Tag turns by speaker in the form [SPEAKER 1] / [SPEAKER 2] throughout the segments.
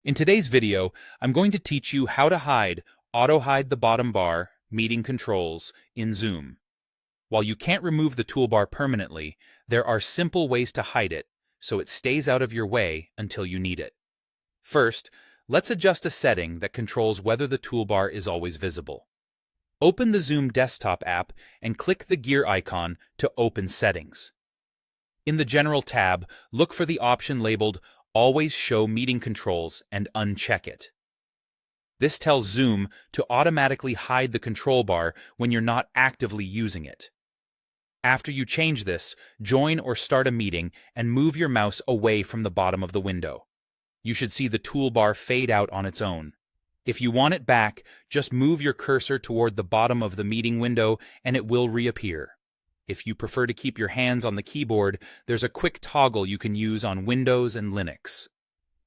[SPEAKER 1] In today's video, I'm going to teach you how to auto-hide the bottom bar, meeting controls, in Zoom. While you can't remove the toolbar permanently, there are simple ways to hide it so it stays out of your way until you need it. First, let's adjust a setting that controls whether the toolbar is always visible. Open the Zoom desktop app and click the gear icon to open Settings. In the General tab, look for the option labeled Always Show Meeting Controls and uncheck it. This tells Zoom to automatically hide the control bar when you're not actively using it. After you change this, join or start a meeting and move your mouse away from the bottom of the window. You should see the toolbar fade out on its own. If you want it back, just move your cursor toward the bottom of the meeting window and it will reappear. If you prefer to keep your hands on the keyboard, there's a quick toggle you can use on Windows and Linux.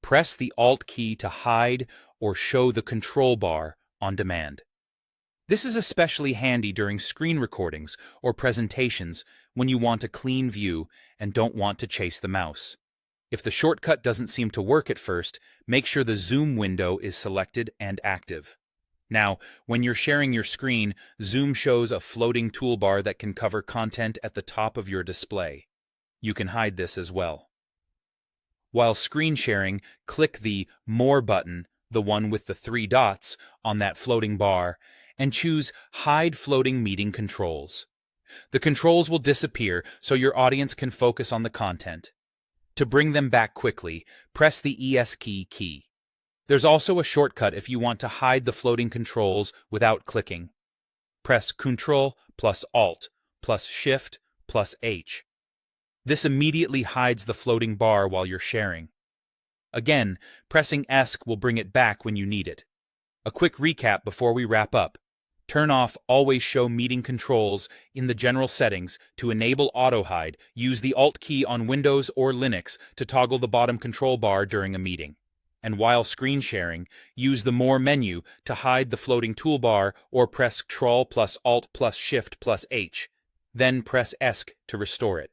[SPEAKER 1] Press the Alt key to hide or show the control bar on demand. This is especially handy during screen recordings or presentations when you want a clean view and don't want to chase the mouse. If the shortcut doesn't seem to work at first, make sure the Zoom window is selected and active. Now, when you're sharing your screen, Zoom shows a floating toolbar that can cover content at the top of your display. You can hide this as well. While screen sharing, click the More button, the one with the 3 dots, on that floating bar, and choose Hide Floating Meeting Controls. The controls will disappear so your audience can focus on the content. To bring them back quickly, press the ES key. There's also a shortcut if you want to hide the floating controls without clicking. Press Ctrl plus Alt plus Shift plus H. This immediately hides the floating bar while you're sharing. Again, pressing ESC will bring it back when you need it. A quick recap before we wrap up. Turn off Always Show Meeting Controls in the General settings to enable auto-hide. Use the Alt key on Windows or Linux to toggle the bottom control bar during a meeting. And while screen sharing, use the More menu to hide the floating toolbar or press Ctrl plus Alt plus Shift plus H. Then press ESC to restore it.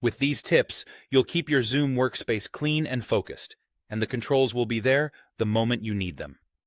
[SPEAKER 1] With these tips, you'll keep your Zoom workspace clean and focused, and the controls will be there the moment you need them.